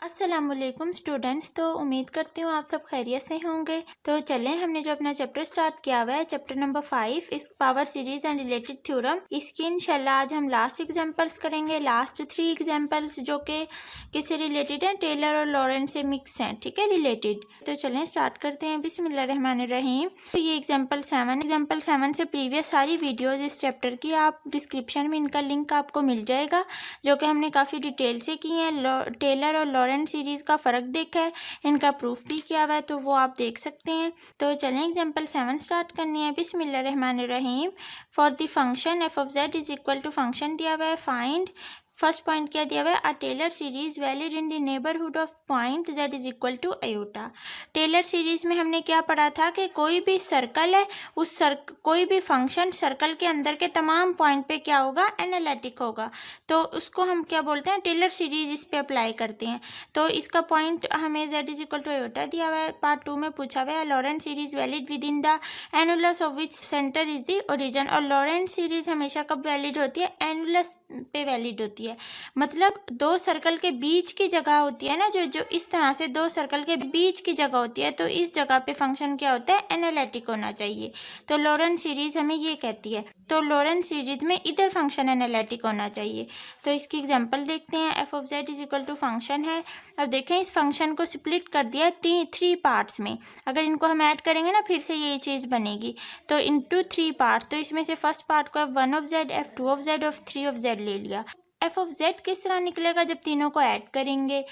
अस्सलामुअलैकुम स्टूडेंट्स। तो उम्मीद करती हूँ आप सब खैरियत से होंगे। तो चलें, हमने जो अपना चैप्टर स्टार्ट किया हुआ है चैप्टर नंबर 5 इस power series and related theorem, इसकी इंशाल्लाह आज हम लास्ट एग्जांपल्स करेंगे। लास्ट 3 एग्जांपल्स जो कि किससे रिलेटेड हैं, टेलर और लॉरेंट्ज से मिक्स हैं, ठीक है, रिलेटेड। तो चलें स्टार्ट करते हैं। बिस्मिल्लाहिर्रहमानिर्रहीम। तो ये एग्जाम्पल 7 से प्रीवियस सारी वीडियोज इस चैप्टर की आप डिस्क्रिप्शन में इनका लिंक आपको मिल जाएगा, जो कि हमने काफ़ी डिटेल से की हैं। टेलर और लॉरेंट सीरीज़ का फ़र्क देखा है, इनका प्रूफ भी किया हुआ है, तो वो आप देख सकते हैं। तो चलें एग्जांपल 7 स्टार्ट करनी है। बिस्मिल्लाहिर्रहमानिर्रहीम। For the function F of Z is equal to function दिया हुआ है, फाइंड। फर्स्ट पॉइंट क्या दिया हुआ है, a Taylor series valid in the neighbourhood of point Z is equal to iota. Taylor series में हमने क्या पढ़ा था कि कोई भी सर्कल है, कोई भी फंक्शन सर्कल के अंदर के तमाम पॉइंट पे क्या होगा, एनालिटिक होगा। तो उसको हम क्या बोलते हैं, टेलर सीरीज इस पे अप्लाई करते हैं। तो इसका पॉइंट हमें Z is equal to iota दिया हुआ है। पार्ट 2 में पूछा हुआ है Laurent series valid within the annulus of which centre is the origin. और लॉरेंट सीरीज हमेशा कब वैलिड होती है, एनुलस पे वैलिड होती है। मतलब दो सर्कल के बीच की जगह होती है ना, जो इस तरह से दो सर्कल के बीच की जगह होती है, तो इस जगह पे फंक्शन क्या होता है, एनालिटिक होना चाहिए। तो लॉरेंट सीरीज हमें ये कहती है। तो लॉरेंट सीरीज में इधर फंक्शन एनालिटिक होना चाहिए। तो इसकी एग्जांपल देखते हैं। F of Z is equal to function है। अब देखें, इस फंक्शन को स्प्लिट कर दिया 3 पार्ट्स में। अगर इनको हम ऐड करेंगे ना, फिर से ये चीज़ बनेगी। तो इनटू 3 पार्ट्स। तो इसमें से फर्स्ट पार्ट को F1 of Z, F2 of Z और 3 ऑफ जेड ले लिया। एफ ऑफ जेड किस तरह निकलेगा, जब तीनों को ऐड करेंगे।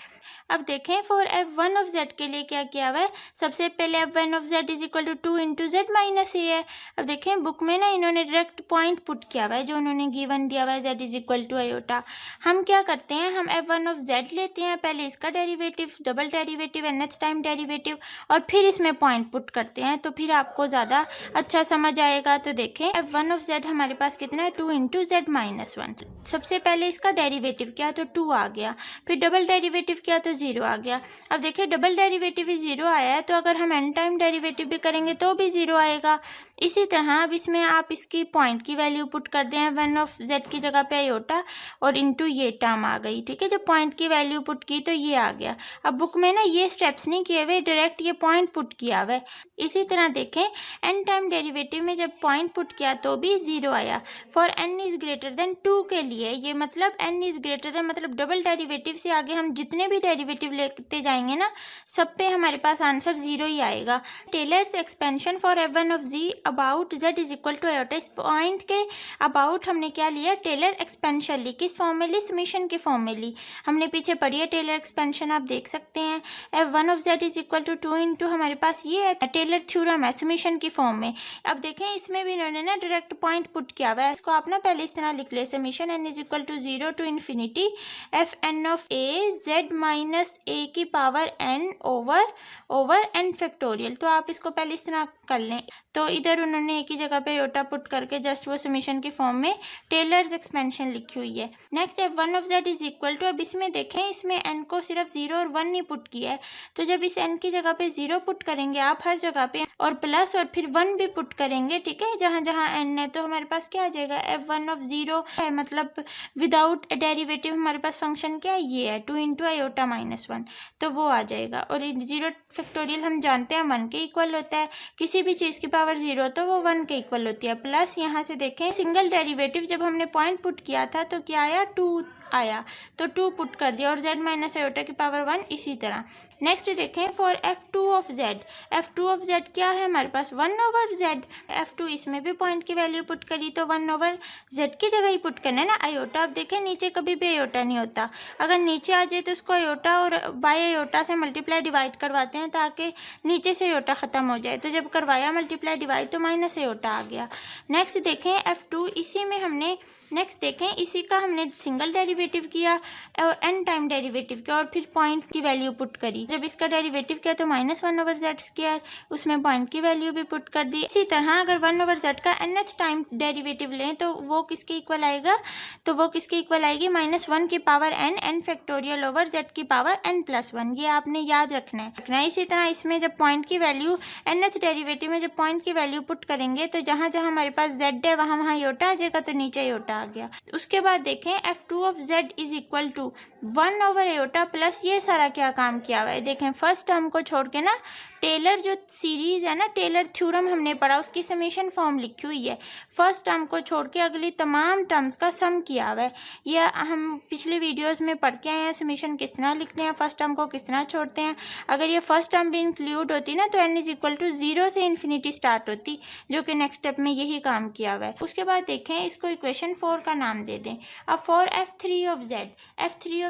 अब देखें, फॉर F1 ऑफ जेड के लिए क्या किया हुआ है, सबसे पहले F1 of Z is equal to 2 into Z minus A है। अब देखें, बुक में ना इन्होंने डायरेक्ट पॉइंट पुट किया हुआ है, जो उन्होंने गिवन दिया हुआ है Z is equal to iota. हम क्या करते हैं, हम F1 ऑफ जेड लेते हैं, पहले इसका derivative, double derivative, nth time derivative, और फिर इसमें पॉइंट पुट करते हैं, तो फिर आपको ज़्यादा अच्छा समझ आएगा। तो देखें, F1 ऑफ जेड हमारे पास कितना है, 2 इंटू जेड माइनस 1। सबसे पहले इसका डेरिवेटिव किया तो 2 आ गया, फिर डबल डेरिवेटिव किया तो 0 आ गया। अब देखिए, डबल डेरिवेटिव भी 0 आया है, तो अगर हम एन टाइम डेरिवेटिव भी करेंगे तो भी 0 आएगा। इसी तरह अब इसमें आप इसकी पॉइंट की वैल्यू पुट कर दें, 1 ऑफ जेड की जगह पे आयोटा, और इनटू ये टर्म आ गई, ठीक है। जब पॉइंट की वैल्यू पुट की तो ये आ गया। अब बुक में ना ये स्टेप्स नहीं किए हुए, डायरेक्ट ये पॉइंट पुट किया हुआ है। इसी तरह देखें, एन टाइम डेरिवेटिव में जब पॉइंट पुट किया तो भी 0 आया। For N is greater than 2 के लिए, ये मतलब एन इज ग्रेटर देन मतलब डबल डेरिवेटिव से आगे हम जितने भी डेरिवेटिव लेते जाएंगे ना, सब पे हमारे पास आंसर 0 ही आएगा। Taylor's expansion for F1 of G about Z is equal to iota. इस पॉइंट के अबाउट हमने क्या लिया, टेलर एक्सपेंशन ली। किस फॉर्म में ली, समीशन की फॉर्म में ली। हमने पीछे पढ़ी है टेलर एक्सपेंशन, आप देख सकते हैं। F1 of Z is equal to 2 into हमारे पास ये है टेलर थ्योरम है, समीशन की फॉर्म में। अब देखें, इसमें भी इन्होंने ना डायरेक्ट पॉइंट पुट किया हुआ है। इसको आप ना पहले इस तरह लिख ले, summation N is equal to 0 to infinity F N of A Z minus A की power N over N factorial. तो आप इसको पहले इस तरह कर लें। तो इधर उन्होंने एक ही जगह पे आयोटा पुट करके जस्ट वो समीशन की फॉर्म में टेलर्स एक्सपेंशन लिखी हुई है। Next F1 of Z is equal to, अब इसमें देखें, इसमें n को सिर्फ 0 और 1 नहीं पुट किया है। तो जब इस n की जगह पे 0 पुट करेंगे आप हर जगह पे, और प्लस और फिर 1 भी पुट करेंगे, ठीक है, जहाँ जहाँ n है, तो हमारे पास क्या आ जाएगा, F1 ऑफ 0 है, मतलब विदाउट डेरिवेटिव हमारे पास फंक्शन क्या है, ये है 2 इंटू आयोटा माइनस 1, तो वो आ जाएगा। और 0 फैक्टोरियल हम जानते हैं 1 के इक्वल होता है। किसी भी चीज़ की पावर 0 तो वो 1 के इक्वल होती है। प्लस यहाँ से देखें, सिंगल डेरिवेटिव जब हमने पॉइंट पुट किया था तो क्या आया, 2 आया, तो 2 पुट कर दिया, और z माइनस आयोटा की पावर 1 इसी तरह। नेक्स्ट देखें, for F2 of Z. F2 of Z क्या है हमारे पास, 1 ओवर जेड। F2 इसमें भी पॉइंट की वैल्यू पुट करी तो 1 ओवर जेड की जगह ही पुट करना है ना, आयोटा। अब देखें, नीचे कभी भी आयोटा नहीं होता। अगर नीचे आ जाए तो उसको आयोटा और बाय आयोटा से मल्टीप्लाई डिवाइड करवाते हैं, ताकि नीचे से आयोटा ख़त्म हो जाए। तो जब करवाया मल्टीप्लाई डिवाइड तो माइनस आयोटा आ गया। नेक्स्ट देखें, F2 इसी में हमने, नेक्स्ट देखें, इसी का हमने सिंगल डेरिवेटिव किया और एन टाइम डेरिवेटिव किया, और फिर पॉइंट की वैल्यू पुट करी। जब इसका डेरिवेटिव किया तो -1 ओवर जेड स्क्वायर, उसमें पॉइंट की वैल्यू भी पुट कर दी। इसी तरह अगर 1 ओवर जेड का nth टाइम डेरिवेटिव लें तो वो किसके इक्वल आएगा, तो वो किसके इक्वल आएगी, -1 की power n factorial over Z की पावर n+1। ये आपने याद रखना है। इसी तरह इसमें जब पॉइंट की वैल्यू, nth डेरिवेटिव में जब पॉइंट की वैल्यू पुट करेंगे तो जहाँ जहाँ हमारे पास z है वहाँ वहाँ आयोटा आ जाएगा, तो नीचे आयोटा आ गया। उसके बाद देखें, F2 of Z is equal to 1/आयोटा प्लस ये सारा क्या काम किया हुआ है। देखें फर्स्ट टर्म को छोड़ के ना टेलर जो सीरीज़ है ना, टेलर थ्योरम हमने पढ़ा, उसकी समेशन फॉर्म लिखी हुई है। फर्स्ट टर्म को छोड़ के अगली तमाम टर्म्स का सम किया हुआ है। यह हम पिछले वीडियोस में पढ़ के आए हैं, समेशन किस तरह लिखते हैं, फर्स्ट टर्म को किस तरह छोड़ते हैं। अगर ये फर्स्ट टर्म भी इंक्लूड होती ना तो n इज इक्वल टू 0 से इन्फिनिटी स्टार्ट होती, जो कि नेक्स्ट स्टेप में यही काम किया हुआ है। उसके बाद देखें इसको इक्वेशन 4 का नाम दे दें। अब फॉर f3 ऑफ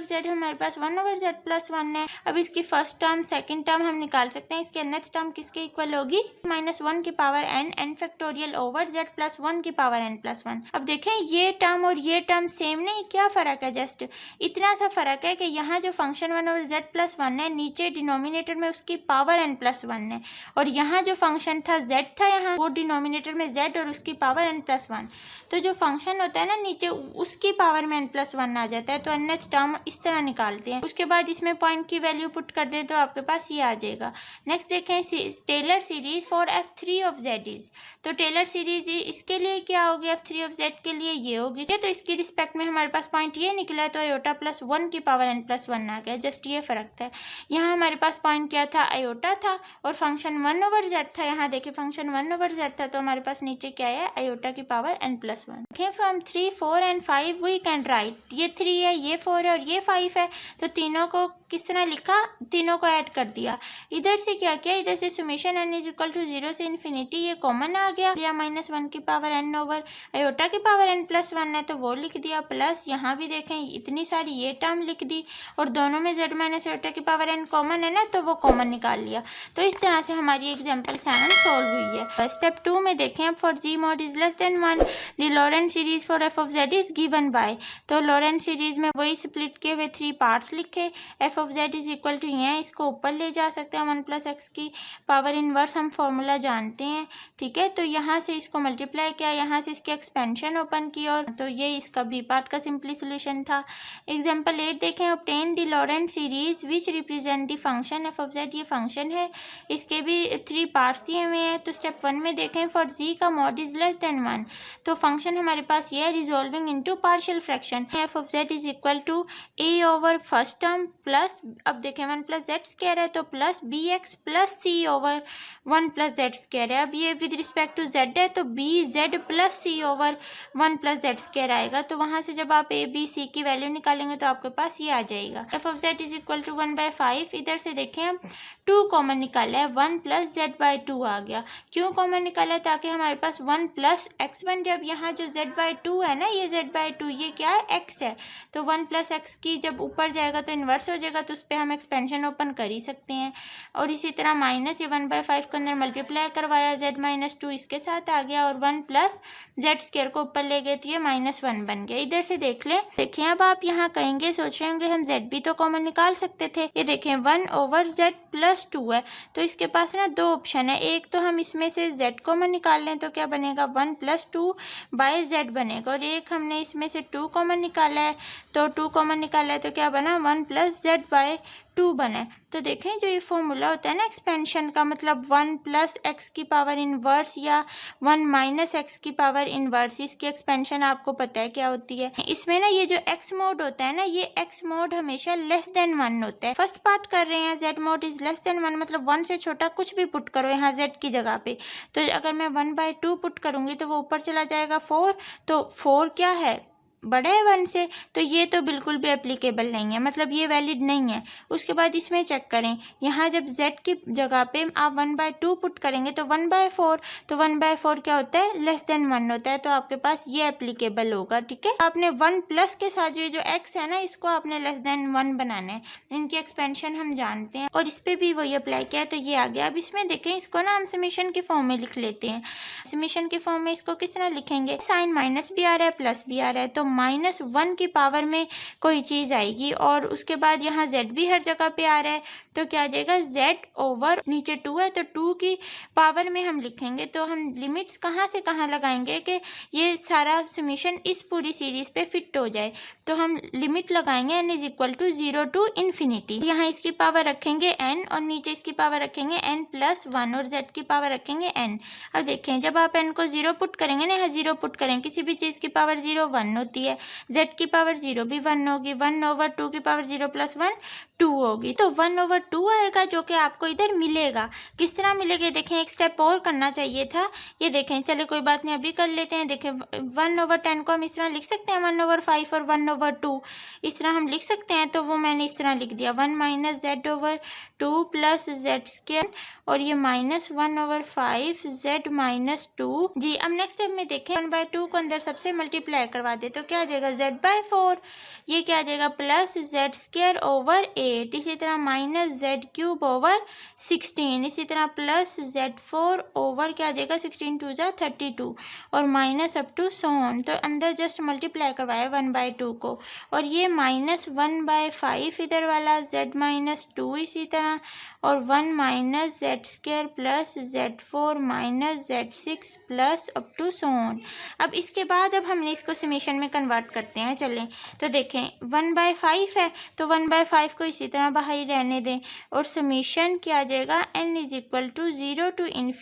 z हमारे पास 1/z+1 है। अब इसकी फर्स्ट टर्म सेकेंड टर्म हम निकाल सकते हैं। इसके nth टर्म किसके इक्वल होगी, -1 की power n factorial over z+1 की पावर n+1। अब देखें ये टर्म और ये टर्म सेम नहीं, क्या फ़र्क है, जस्ट इतना सा फ़र्क है कि यहाँ जो फंक्शन 1/z+1 है नीचे डिनोमिनेटर में उसकी पावर n+1 है, और यहाँ जो फंक्शन था z था यहाँ वो डिनोमिनेटर में z और उसकी पावर n+1। तो जो फंक्शन होता है ना नीचे उसकी पावर में n+1 आ जाता है। तो nth टर्म इस तरह निकालते हैं। उसके बाद इसमें पॉइंट की वैल्यू पुट कर दें तो आपके पास ये आ जाएगा। नेक्स्ट देखें Taylor series for f3 of z is, तो टेलर सीरीज इसके लिए क्या होगी, f3 ऑफ z के लिए ये होगी। तो इसकी रिस्पेक्ट में हमारे पास पॉइंट ये निकला है तो आयोटा प्लस 1 की पावर n+1 आ गया। जस्ट ये फर्क था। यहाँ हमारे पास पॉइंट क्या था, आयोटा था, और फंक्शन 1/z था। यहाँ देखिए फंक्शन 1/z था तो हमारे पास नीचे क्या है, आयोटा की पावर n+1। देखें from 3, 4 and 5 we can write, ये 3 है, ये 4 है और ये 5 है, तो तीनों को किस तरह लिखा, तीनों को ऐड कर दिया। इधर से क्या किया, इधर से summation n is equal to 0 से इन्फिनिटी, ये कॉमन आ गया, या -1 की पावर n ओवर आयोटा की पावर n+1 है तो वो लिख दिया, प्लस यहाँ भी देखें इतनी सारी ये टर्म लिख दी, और दोनों में z माइनस आयोटा की पावर n कॉमन है ना तो वो कॉमन निकाल लिया। तो इस तरह से हमारी एग्जाम्पल 7 सॉल्व हुई है। स्टेप 2 में देखें अब for g mod is less than 1 the Laurent series for f of z is given by, तो लॉरेंट सीरीज में वही स्प्लिट किए हुए 3 पार्ट्स लिखे। f of z is equal to ये, इसको ऊपर ले जा सकते हैं 1 + x की पावर इनवर्स, हम फॉर्मूला जानते हैं, ठीक है। तो यहाँ से इसको मल्टीप्लाई किया, यहाँ से इसकी एक्सपेंशन ओपन की, और तो ये इसका बी पार्ट का सिंपली सोल्यूशन था। एग्जाम्पल 8 देखें, obtain the Laurent series which represent the function f of z, ये फंक्शन है, इसके भी 3 पार्ट्स दिए हुए हैं। तो स्टेप 1 में देखें फॉर g का मॉड इज लेस देन 1, तो फंक्शन हमारे पास ये है resolving into partial fraction, f of z is equal to a over first term plus, अब देखें 1 + z स्क्वायर है तो plus bx plus c over 1 + z square है। अब ये विद रिस्पेक्ट टू z है तो bz plus c over 1 + z square आएगा। तो वहाँ से जब आप a b c की वैल्यू निकालेंगे तो आपके पास ये आ जाएगा। f of z is equal to 1/5, इधर से देखें अब 2 कॉमन निकाला है, 1 + z/2 आ गया। क्यों कॉमन निकाला है, ताकि हमारे पास 1 + x बन, जब यहाँ जो z/2 है ना, ये z/2 ये क्या है, x है, तो 1 + x की जब ऊपर जाएगा तो इन्वर्स हो जाएगा, तो उस पर हम एक्सपेंशन ओपन कर ही सकते हैं। और इसी तरह माइनस ये 1/5 के अंदर मल्टीप्लाई करवाया, z-2 इसके साथ आ गया, और 1 + z² को ऊपर ले गए तो ये -1 बन गया। इधर से देख लें, देखिए अब आप यहाँ कहेंगे, सोच रहे होंगे हम z भी तो कॉमन निकाल सकते थे। ये देखें 1/z + 2 है, तो इसके पास ना 2 ऑप्शन है। एक तो हम इसमें से z कॉमन निकाल लें तो क्या बनेगा, 1 + 2/z बनेगा, और एक हमने इसमें से 2 कॉमन निकाला है, तो 2 कॉमन निकाला है तो क्या बना, 1 + z/2 बना। तो देखें जो ये फॉर्मूला होता है ना एक्सपेंशन का, मतलब 1 + x की पावर इनवर्स या 1 - x की पावर इनवर्स, इसकी एक्सपेंशन आपको पता है क्या होती है। इसमें ना ये जो x मोड होता है ना, ये x मोड हमेशा लेस देन 1 होता है। फर्स्ट पार्ट कर रहे हैं, z mode is less than 1, मतलब 1 से छोटा कुछ भी पुट करो यहाँ z की जगह पे। तो अगर मैं 1/2 पुट करूँगी तो वो ऊपर चला जाएगा 4, तो 4 क्या है, बड़ा है 1 से, तो ये तो बिल्कुल भी एप्लीकेबल नहीं है, मतलब ये वैलिड नहीं है। उसके बाद इसमें चेक करें, यहाँ जब z की जगह पे आप 1/2 पुट करेंगे तो 1/4, तो 1/4 क्या होता है, लेस देन 1 होता है, तो आपके पास ये एप्लीकेबल होगा, ठीक है। आपने 1 प्लस के साथ जो x है ना, इसको आपने लेस देन 1 बनाना है। इनकी एक्सपेंशन हम जानते हैं और इस पर भी वही अप्लाई किया है, तो ये आ गया। अब इसमें देखें, इसको ना हम समेशन के फॉर्म में लिख लेते हैं। समेशन के फॉर्म में इसको किस तरह लिखेंगे, साइन माइनस भी आ रहा है प्लस भी आ रहा है, तो -1 की पावर में कोई चीज़ आएगी, और उसके बाद यहाँ z भी हर जगह पे आ रहा है, तो क्या आ जाएगा, z ओवर नीचे 2 है तो 2 की पावर में हम लिखेंगे। तो हम लिमिट्स कहाँ से कहाँ लगाएंगे कि ये सारा समेशन इस पूरी सीरीज पे फिट हो जाए, तो हम लिमिट लगाएंगे n is equal to 0 to ∞। यहाँ इसकी पावर रखेंगे n और नीचे इसकी पावर रखेंगे n+1 और z की पावर रखेंगे n। अब देखें, जब आप n को 0 पुट करेंगे ना, यहाँ 0 पुट करें, किसी भी चीज़ की पावर 0 1 होती होती है, z की पावर 0 भी 1 होगी, 1/2 की पावर 0 + 1 2 होगी, तो 1/2 आएगा जो कि आपको इधर मिलेगा। किस तरह मिलेगा देखें, एक स्टेप और करना चाहिए था, ये देखें, चले कोई बात नहीं अभी कर लेते हैं। देखें 1/10 को हम इस तरह लिख सकते हैं 1/5 और 1/2 इस तरह हम लिख सकते हैं, तो वो मैंने इस तरह लिख दिया 1 - z/2 + z² और ये -1/5 z - 2 जी। अब नेक्स्ट स्टेप में देखें 1/2 को अंदर सबसे मल्टीप्लाई करवा दे तो क्या आ जाएगा z/4, ये क्या आ जाएगा प्लस z²/8, इसी तरह -z³/16, इसी तरह प्लस z4 क्या आ जाएगा 16 × 2 = 32 और minus up to so on. तो अंदर जस्ट मल्टीप्लाई करवाया 1/2 को और ये -1/5 इधर वाला z - 2 इसी तरह और 1 - z² + z4 - z6 plus up to so on. अब इसके बाद अब हमने इसको समेशन में कन्वर्ट करते हैं। चलें तो देखें 1/5 है तो 1/5 को इसी तरह बाहर ही रहने दें और समेशन क्या आ जाएगा n = 0 to ∞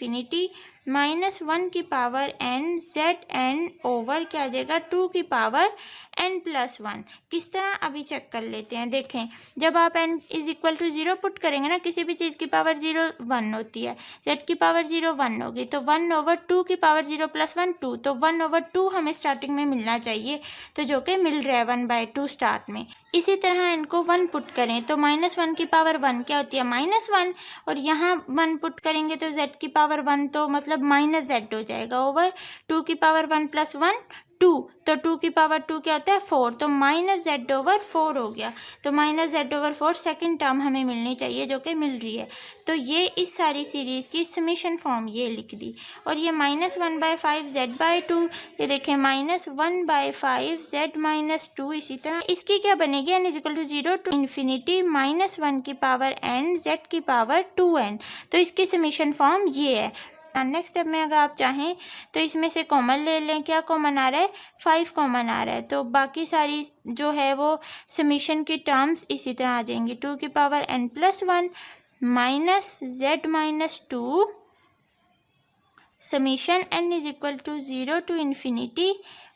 -1 की पावर n zn ओवर क्या आ जाएगा 2 की पावर n + 1। किस तरह अभी चेक कर लेते हैं। देखें जब आप n = 0 पुट करेंगे ना, किसी भी चीज़ की पावर 0 1 होती है, z की पावर 0 1 होगी, तो 1/2 की पावर 0 + 1 2, तो 1/2 हमें स्टार्टिंग में मिलना चाहिए, तो जो कि मिल रहा है 1/2 स्टार्ट में। इसी तरह इनको 1 पुट करें तो -1 की पावर 1 क्या होती है -1 और यहाँ 1 पुट करेंगे तो z की पावर 1 तो मतलब -z हो जाएगा ओवर 2 की पावर 1 + 1 2, तो 2 की पावर 2 क्या होता है 4, तो -z/4 हो गया, तो -z/4 सेकंड टर्म हमें मिलनी चाहिए जो कि मिल रही है। तो ये इस सारी सीरीज़ की समेशन फॉर्म ये लिख दी और ये -1/5 z/2, ये देखें -1/5 z - 2, इसी तरह इसकी क्या बनेगी n = 0 to ∞ -1 की पावर n z की पावर 2n, तो इसकी समेशन फॉर्म ये है। नेक्स्ट स्टेप में अगर आप चाहें तो इसमें से कॉमन ले लें, क्या कॉमन आ रहा है 5 कॉमन आ रहा है, तो बाकी सारी जो है वो समेशन की टर्म्स इसी तरह आ जाएंगी 2 की power n + 1 -z - 2 summation n = 0 to ∞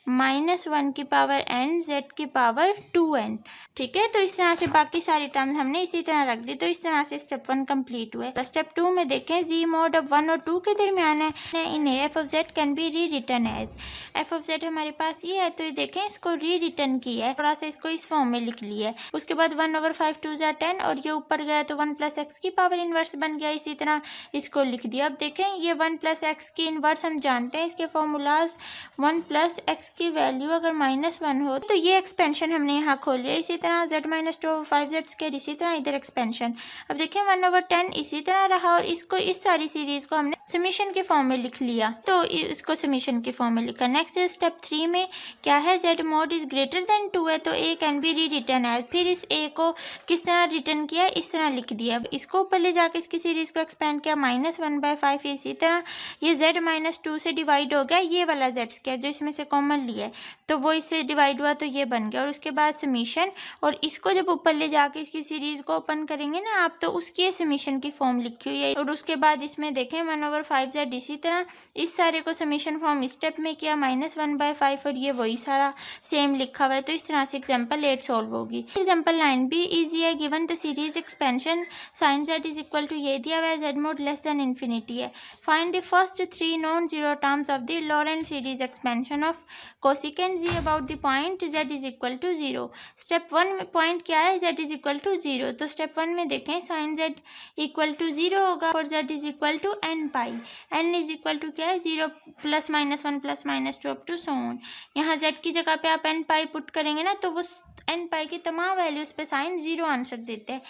-1 की पावर n z की पावर 2n। ठीक है, तो इस तरह से बाकी सारी टर्म्स हमने इसी तरह रख दी, तो इस तरह से स्टेप 1 कंप्लीट हुआ है। स्टेप 2 में देखें z mod अब 1 और 2 के दरमियान है, इन्हें f of z can be rewritten as, f of z हमारे पास ये है तो ये देखें इसको री रिटर्न किया है, थोड़ा सा इसको इस फॉर्म में लिख लिया है। उसके बाद 1/5 2 = 10 और ये ऊपर गया तो 1 + x की पावर इनवर्स बन गया, इसी तरह इसको लिख दिया। अब देखें ये 1 + x की इनवर्स हम जानते हैं इसके फॉर्मूलाज, 1 + x की वैल्यू अगर -1 हो तो ये एक्सपेंशन हमने यहाँ खोल लिया, इसी तरह z - 2/5 z², इसी तरह इधर एक्सपेंशन। अब देखें 1/10 इसी तरह रहा और इसको इस सारी सीरीज को हमने समेशन के फॉर्म में लिख लिया, तो इसको समेशन के फॉर्म में लिखा। नेक्स्ट स्टेप 3 में क्या है z mod is greater than 2 है तो a can be rewritten as, फिर इस a को किस तरह रिटर्न किया इस तरह लिख दिया। अब इसको ऊपर ले जाके इसकी सीरीज को एक्सपेंड किया -1/5, इसी तरह ये z - 2 से डिवाइड हो गया ये वाला z² जो इसमें से कॉमन लिया है, तो वो इससे डिवाइड हुआ तो ये बन गया और उसके बाद समेशन, और इसको जब ऊपर ले जाके इसकी सीरीज को ओपन करेंगे ना आप तो उसकी समेशन की फॉर्म लिखी हुई है। और उसके बाद इसमें देखें 1/5z, इसी तरह इस सारे को समेशन फॉर्म स्टेप में किया -1/5 और ये वही सारा सेम लिखा हुआ है। तो इस तरह से एग्जाम्पल 8 सॉल्व होगी। एग्जाम्पल 9 भी ईजी है, given the series expansion sin z = ये दिया हुआ है z mod < है। Find the first 3 non zero terms of the Laurent series expansion of cosecant z about the point z = 0। Step 1 में point क्या है z = 0, तो स्टेप 1 में देखें sin z = 0 होगा और z = nπ, n क्या है 0 + -1 + -2 अप टू सो ऑन। यहाँ z की जगह पे आप nπ पुट करेंगे ना तो वो nπ की तमाम वैल्यूज़ पे साइन 0 आंसर देते हैं।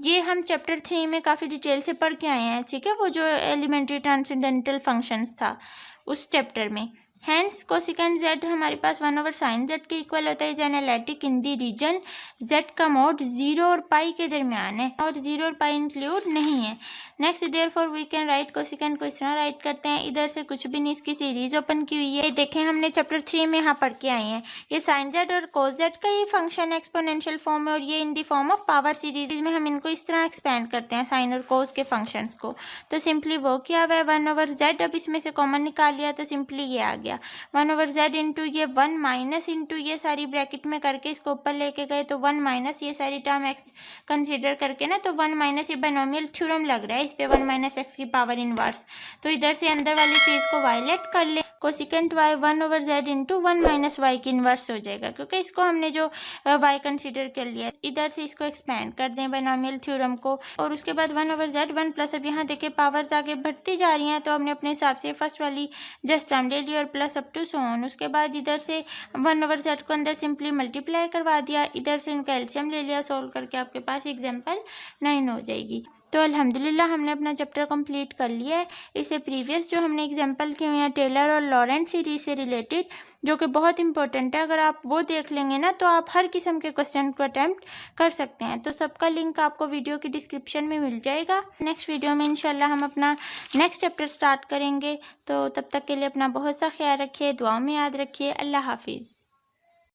ये हम चैप्टर 3 में काफ़ी डिटेल से पढ़ के आए हैं, ठीक है, वो जो एलिमेंट्री ट्रांसेंडेंटल फंक्शंस था उस चैप्टर में। हैंस कोसिकेंट z हमारे पास 1/sin z के इक्वल होता है, is analytic in the region z का मोड 0 और पाई के दरमियान है और 0 और पाई इंक्लूड नहीं है। Next therefore we can write cosecant को इस तरह राइट करते हैं, इधर से कुछ भी नहीं, इसकी सीरीज ओपन की हुई है। देखें हमने चैप्टर 3 में यहाँ पढ़ के आए हैं, ये sin z और cos z का ये फंक्शन एक्सपोनेंशियल फॉर्म है और ये in the form of power series में हम इनको इस तरह एक्सपेंड करते हैं साइन और cos के फंक्शंस को। तो सिंपली वो क्या हुआ है 1/z, अब इसमें से कॉमन निकाल लिया तो सिंपली ये आ गया लिया। 1/z इंटू ये 1 माइनस इंटू ये सारी ब्रैकेट में करके इसको ऊपर लेके गए तो 1 माइनस ये सारी टर्म एक्स कंसिडर करके ना, तो 1 माइनस ये बाइनोमियल थ्योरम लग रहा है इस पे 1 माइनस एक्स की पावर इनवर्स। तो इधर से अंदर वाली चीज़ को वाई लेट कर ले, cosecant y 1/z into 1 minus y की इनवर्स हो जाएगा, क्योंकि इसको हमने जो वाई कंसिडर कर लिया। इधर से इसको एक्सपेंड कर दें बाइनोमियल थ्योरम को, और उसके बाद 1/z 1 प्लस, अब यहाँ देखिए पावर्स आगे बढ़ती जा रही हैं तो हमने अपने हिसाब से फर्स्ट वाली जस्ट टर्म ले ली और plus up to so on. उसके बाद इधर से 1/z को अंदर सिंपली मल्टीप्लाई करवा दिया, इधर से इनका एलसीएम ले लिया, सोल्व करके आपके पास एग्जाम्पल 9 हो जाएगी। तो अल्हम्दुलिल्लाह हमने अपना चैप्टर कंप्लीट कर लिया है। इससे प्रीवियस जो हमने एग्जांपल किए हुए हैं टेलर और लॉरेंट सीरीज से रिलेटेड, जो कि बहुत इंपॉर्टेंट है, अगर आप वो देख लेंगे ना तो आप हर किस्म के क्वेश्चन को अटैम्प्ट कर सकते हैं। तो सबका लिंक आपको वीडियो की डिस्क्रिप्शन में मिल जाएगा। नेक्स्ट वीडियो में इंशाल्लाह हम अपना नेक्स्ट चैप्टर स्टार्ट करेंगे। तो तब तक के लिए अपना बहुत सा ख्याल रखिए, दुआ में याद रखिए। अल्लाह हाफिज़।